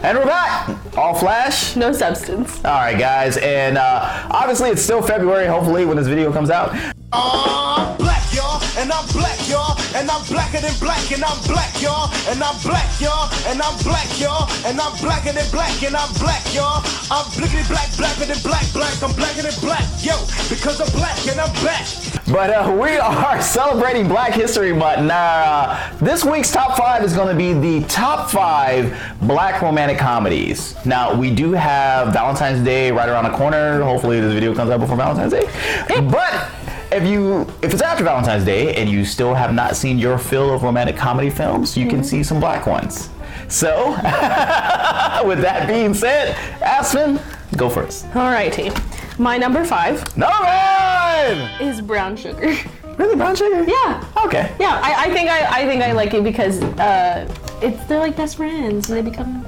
And we're back. All flash. No substance. All right, guys. And obviously, it's still February, hopefully, when this video comes out. Black, y'all, and I'm black, y'all, and I'm blacker than black, and I'm black, y'all, and I'm black, y'all, and I'm black, y'all, and I'm blacker than black, and I'm black, y'all. I'm blickety black, blacker than black, I'm blacker than black, yo, because I'm black and I'm back. But we are celebrating Black History Month. Now, this week's top 5 is going to be the top 5 Black romantic comedies. Now, we do have Valentine's Day right around the corner. Hopefully, this video comes out before Valentine's Day. But if it's after Valentine's Day and you still have not seen your fill of romantic comedy films, you can see some Black ones. So, with that being said, Aspen, go first. Alrighty. My number 5. Number 5 is Brown Sugar. Really, Brown Sugar? Yeah. Okay. Yeah, I think I like it because they're like best friends and they become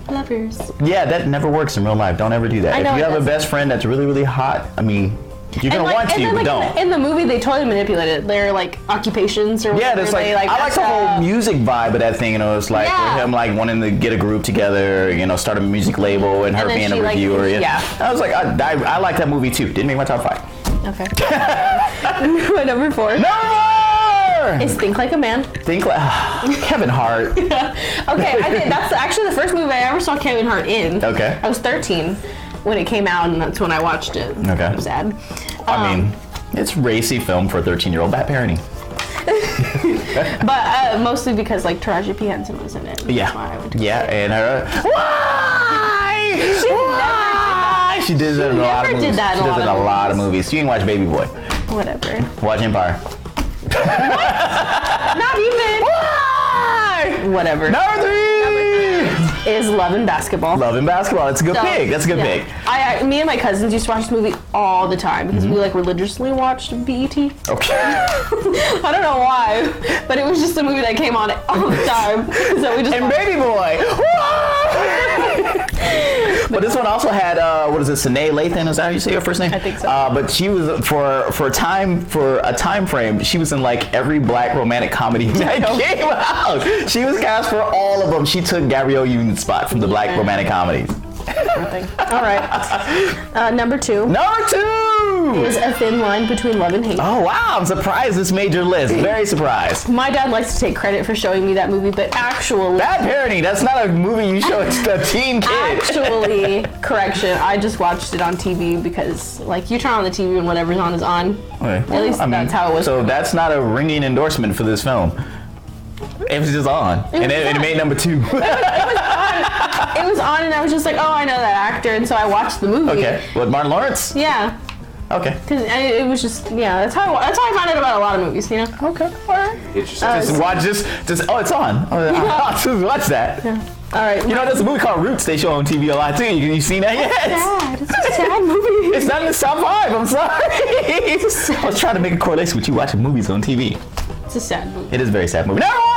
lovers. Yeah, that never works in real life. Don't ever do that. If you have a best friend that's really, really hot, I mean, you're gonna want to, but don't. In the movie, they totally manipulate it. Their like occupations or whatever. Yeah, there's I like the whole music vibe of that thing. You know, it's like with him like wanting to get a group together. You know, start a music label, and her being a reviewer. Yeah, I was like, I like that movie too. Didn't make my top 5. Okay. My number 4. Is Think Like a Man. Kevin Hart. Okay, I think that's actually the first movie I ever saw Kevin Hart in. Okay. I was 13 when it came out, and that's when I watched it. Okay. It was sad. I mean, it's racy film for a 13-year-old. Bad parenting. But mostly because like Taraji P. Henson was in it. Yeah. And her. Why? She did that in a lot of movies. She does it in a lot of movies. You can watch Baby Boy. Whatever. Watch Empire. Not even. Why? Whatever. Number 3 is Love and Basketball. Love and Basketball. That's a good pick. That's a good pick. Me and my cousins used to watch this movie all the time because we like religiously watched BET. Okay. I don't know why, but it was just a movie that came on all the time. So we just Baby Boy. But this one also had Sine Lathan? Is that how you say her first name? I think so. But she was for a time frame. She was in like every Black romantic comedy that came out. She was cast for all of them. She took Gabrielle Union's spot from the Black romantic comedies. All right. Number 2. Number 2 is A Thin Line Between Love and Hate. Oh wow! I'm surprised this made your list. Very surprised. My dad likes to take credit for showing me that movie, but actually, bad parenting. That's not a movie you show a teen kid. Actually, correction. I just watched it on TV because, like, you turn on the TV and whatever's on is on. Okay. At least that's how it was. So that's not a ringing endorsement for this film. It was just on, and it made number 2. It was on, and I was just like, oh, I know that actor, and so I watched the movie. Okay. What, Martin Lawrence? Yeah. Okay. Because it was just, that's how I find out about a lot of movies, you know? Okay. All right. Interesting. It's on. Just watch that. Yeah. All right. You know, there's a movie called Roots they show on TV a lot too. You seen that yet? It's a sad movie. It's not in the top 5. I'm sorry. I was trying to make a correlation with you watching movies on TV. It's a sad movie. It is a very sad movie. Number 1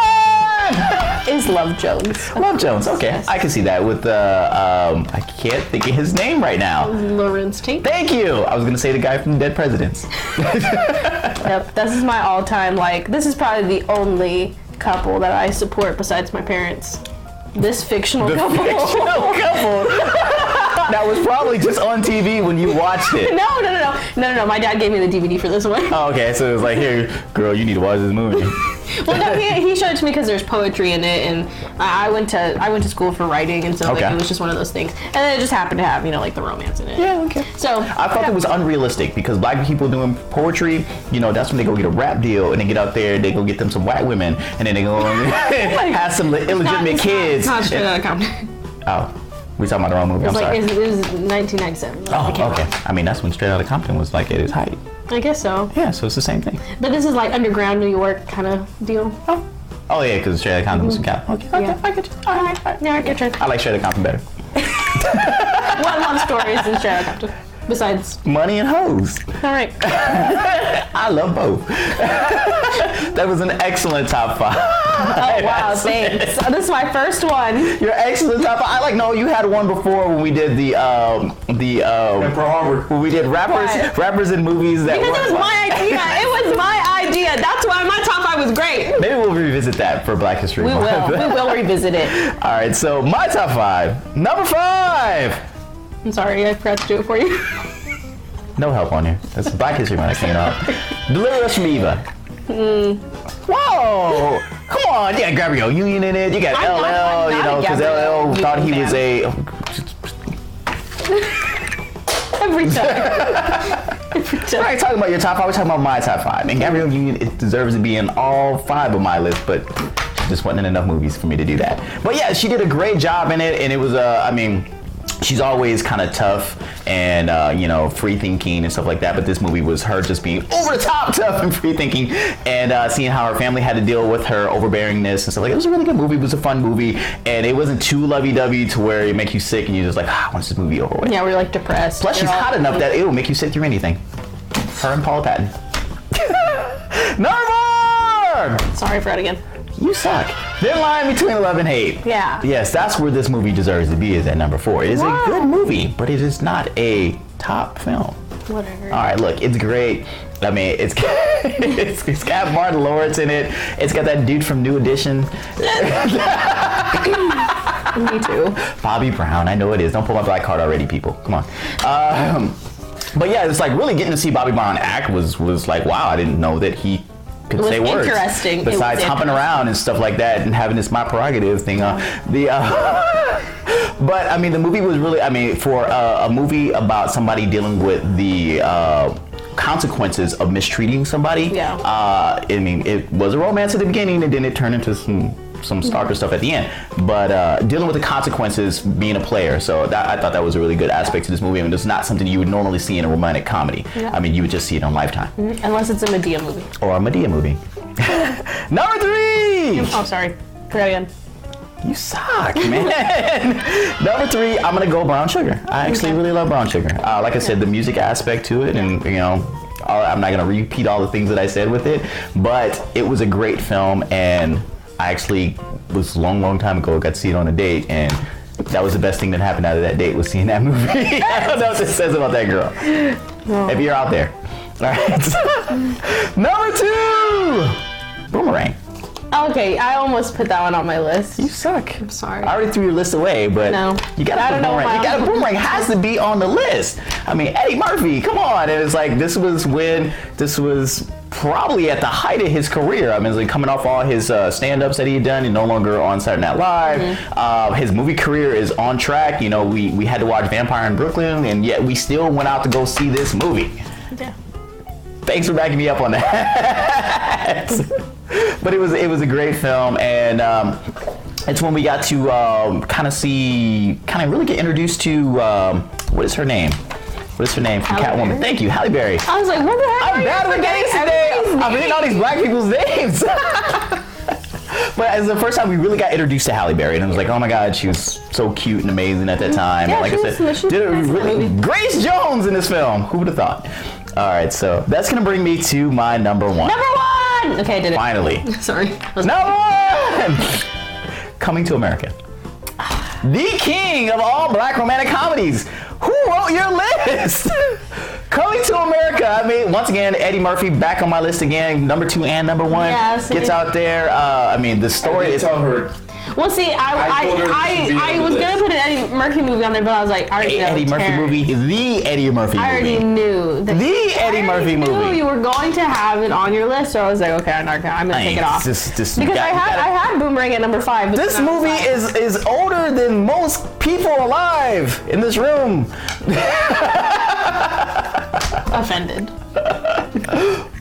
is Love Jones. Love Jones. Okay, yes. I can see that with I can't think of his name right now. Lawrence Tate. Thank you. I was gonna say the guy from Dead Presidents. Yep, this is my all-time. This is probably the only couple that I support besides my parents. This fictional couple. That was probably just on TV when you watched it. No. My dad gave me the DVD for this one. Oh, okay. So it was like, here, girl, you need to watch this movie. Well, no, he showed it to me because there's poetry in it, and I went to school for writing, and so it was just one of those things. And then it just happened to have, like the romance in it. Yeah, okay. So I thought it was unrealistic because Black people doing poetry, that's when they go get a rap deal, and they get out there, they go get them some white women, and then they go have some illegitimate kids. It's not straight out of Compton. Oh. We talking about the wrong movie. I'm sorry. It was 1997. Oh, okay. I mean, that's when Straight Outta Compton was like at its height. I guess so. Yeah, so it's the same thing. But this is like underground New York kind of deal. Oh yeah, because Straight Outta Compton was from Cal. Okay, yeah. I get you. All right. Yeah, your turn. I like Straight Outta Compton better. What love stories in Straight Outta Compton? Besides money and hoes. All right. I love both. That was an excellent top 5. Oh wow, thanks. This is my first one. Your excellent top 5. You had one before when we did the when we did rappers in movies that because it was my idea. It was my idea. That's why my top 5 5 was great. Maybe we'll revisit that for Black History Month. We will revisit it. All right, so my top 5. Number 5. I'm sorry, I forgot to do it for you. No help on here. That's Black History Month. I can't help. Deliver Us from Eva. Whoa! Come on, you got Gabrielle Union in it. You got LL, you know, because LL thought he was a. Every time. I ain't talking about your top 5. We're talking about my top 5. And Gabrielle Union, it deserves to be in all 5 of my list, but just wasn't enough movies for me to do that. But yeah, she did a great job in it, and it was I mean, she's always kind of tough and you know, free thinking and stuff like that, but this movie was her just being over the top tough and free thinking, and seeing how her family had to deal with her overbearingness and stuff like that. It was a really good movie. It was a fun movie, and it wasn't too lovey-dovey to where it make you sick and you're just like, I want this movie over with. Yeah, we're like depressed. Plus she's hot enough that it will make you sit through anything. Her and Paula Patton. Number 4! Sorry, I forgot again. You suck. Thin line between love and hate. Yeah. Yes, that's where this movie deserves to be, is at number 4. It is a good movie, but it is not a top film. Whatever. All right, look, it's great. I mean, it's it's got Martin Lawrence in it. It's got that dude from New Edition. Me too. Bobby Brown, I know it is. Don't pull my black card already, people. Come on. But yeah, it's like really getting to see Bobby Brown act was like, wow, I didn't know that he could say words. Interesting. Besides humping around and stuff like that and having this my prerogative thing on. But I mean, the movie was really, I mean, for a movie about somebody dealing with the consequences of mistreating somebody. Yeah. I mean, it was a romance at the beginning and then it turned into some starker stuff at the end, but dealing with the consequences being a player. So I thought that was a really good aspect to this movie. I mean, it's not something you would normally see in a romantic comedy. Yeah. I mean, you would just see it on Lifetime. Unless it's a Medea movie. Or a Medea movie. Number 3! Oh, sorry. Forgot again. You suck, man. Number 3, I'm gonna go Brown Sugar. I actually really love Brown Sugar. Like I said, the music aspect to it, and you know, I'm not gonna repeat all the things that I said with it, but it was a great film, and I actually was a long time ago, got to see it on a date, and that was the best thing that happened out of that date was seeing that movie. I don't know what it says about that girl. Oh. If you're out there. All right. Number 2, Boomerang. Okay, I almost put that one on my list. You suck. I'm sorry. I already threw your list away, but no. You got to Boomerang. You got to Boomerang has to be on the list. I mean, Eddie Murphy, come on. And it's like this was probably at the height of his career. I mean, it's like coming off all his stand-ups that he had done and no longer on Saturday Night Live. Mm-hmm. His movie career is on track. You know, we had to watch Vampire in Brooklyn, and yet we still went out to go see this movie. Yeah. Thanks for backing me up on that. But it was a great film, and it's when we got to kind of really get introduced to what is her name? What is her name from Catwoman? Thank you, Halle Berry. I was like, what the heck? I'm bad with names today. I'm reading all these black people's names. But it's the first time we really got introduced to Halle Berry, and I was like, oh my God, she was so cute and amazing at that time. Yeah, and like I said, did a really Grace Jones in this film. Who would have thought? All right, so that's gonna bring me to my number 1. Number 1. Okay, I did it. Finally. Sorry. Number 1. Coming to America. The king of all black romantic comedies. Who wrote your list? Coming to America. I mean, once again, Eddie Murphy back on my list again. Number 2 and number 1 gets out there. I mean, the story is. Well, see, I was gonna put an Eddie Murphy movie on there, but I was like, I already know. Eddie Murphy movie, the Eddie Murphy movie. I already knew that. The Eddie Murphy movie. You were going to have it on your list, so I was like, okay, I'm gonna take it off. Because I had Boomerang at number 5. But this movie is older than most people alive in this room. Offended.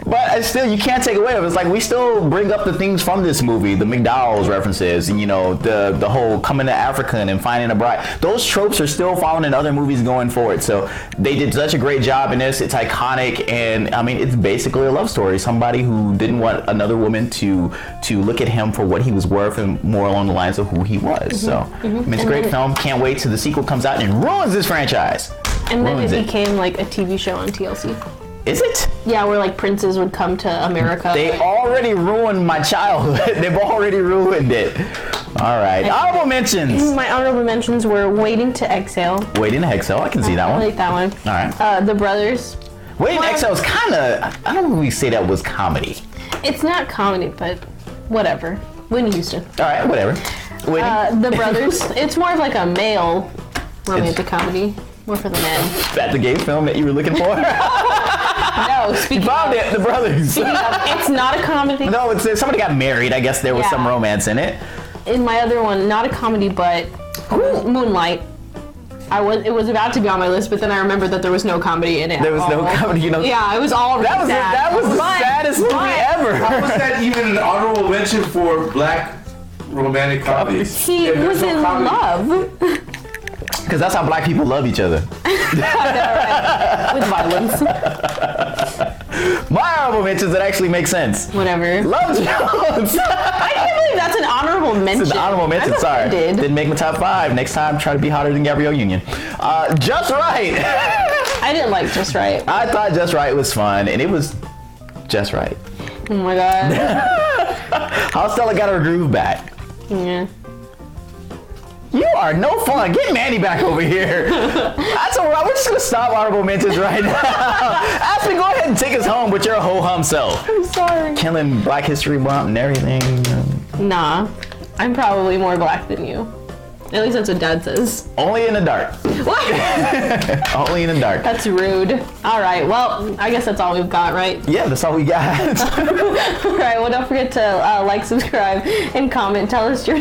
But still, you can't take away. It's like we still bring up the things from this movie, the McDowell's references, and you know the whole coming to Africa and finding a bride. Those tropes are still following in other movies going forward. So they did such a great job in this. It's iconic, and I mean it's basically a love story. Somebody who didn't want another woman to look at him for what he was worth, and more along the lines of who he was. Mm-hmm. So I mean it's a great film. Can't wait till the sequel comes out and ruins this franchise. And then it became like a TV show on TLC. Is it? Yeah, where like princes would come to America. They already ruined my childhood. They've already ruined it. All right. Honorable mentions. My honorable mentions were Waiting to Exhale. Waiting to Exhale. I can see that one. I like that one. All right. The Brothers. Waiting to Exhale is kind of, I don't know if we say that was comedy. It's not comedy, but whatever. Whitney Houston. All right, whatever. Whitney? The Brothers. It's more of like a male romantic comedy. More for the men. Is that the gay film that you were looking for? No, speaking You found it, The Brothers. Speaking of, it's not a comedy. No, it's somebody got married. I guess there was some romance in it. In my other one, not a comedy, but Moonlight. It was about to be on my list, but then I remembered that there was no comedy in it. There was no comedy, you know. Yeah, it was all really sad. That was the saddest movie ever. How was that even an honorable mention for Black Romantic Comedies? He was in love. Because that's how black people love each other. With violence. My honorable mentions that actually make sense. Whatever. Love Jones. I can't believe that's an honorable mention. It's an honorable mention, sorry. Didn't make my top 5. Next time, try to be hotter than Gabrielle Union. Just Right. I didn't like Just Right. I thought Just Right was fun, and it was just right. Oh my god. How Stella got her groove back. Yeah. You are no fun. Get Manny back over here. That's all right. We're just going to stop honorable mentions right now. Aspen, go ahead and take us home with your ho-hum self. I'm sorry. Killing Black History Month and everything. Nah. I'm probably more black than you. At least that's what Dad says. Only in the dark. What? Only in the dark. That's rude. All right. Well, I guess that's all we've got, right? Yeah, that's all we got. All right. Well, don't forget to like, subscribe, and comment. Tell us your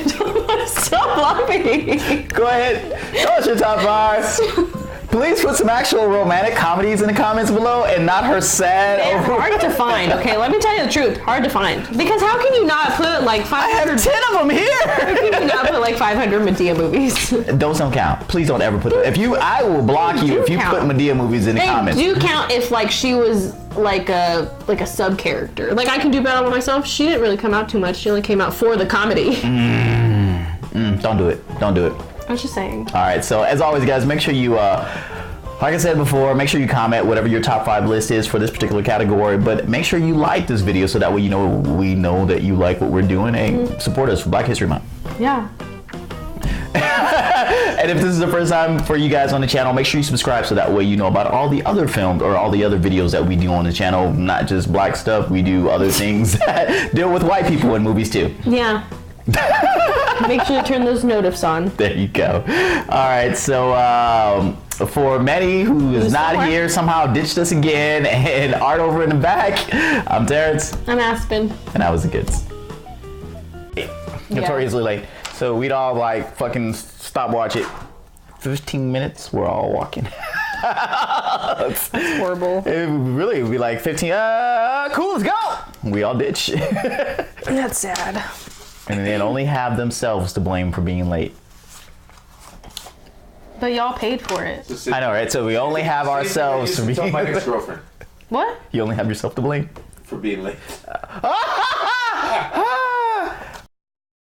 stop laughing. Go ahead. Tell us your top 5. Please put some actual romantic comedies in the comments below and not her sad. They're hard to find, okay? Let me tell you the truth. Hard to find. Because how can you not put like 500... I have 10 of them here. How can you not put like 500 Medea movies? Those don't count. Please don't ever put them. I will block you if you put Medea movies in the comments. They do count if like she was like a sub character. Like I Can Do Battle by Myself. She didn't really come out too much. She only came out for the comedy. Don't do it. Don't do it. I was just saying. All right. So as always, guys, make sure you, like I said before, make sure you comment whatever your top 5 list is for this particular category. But make sure you like this video so that way we know that you like what we're doing and support us for Black History Month. Yeah. And if this is the first time for you guys on the channel, make sure you subscribe so that way you know about all the other films or all the other videos that we do on the channel. Not just black stuff. We do other things that deal with white people in movies too. Yeah. Make sure to turn those notifs on. There you go. All right, so for Manny, who is not here, somehow ditched us again, and Art over in the back, I'm Terrence. I'm Aspen. And I was the kids. Notoriously late. So we'd all like fucking stop watch it. 15 minutes, we're all walking. That's horrible. It would be like 15, cool, let's go. We all ditch. That's sad. And then only have themselves to blame for being late. But y'all paid for it. I know, right? So we only have ourselves to be. My ex-girlfriend. What? You only have yourself to blame? For being late.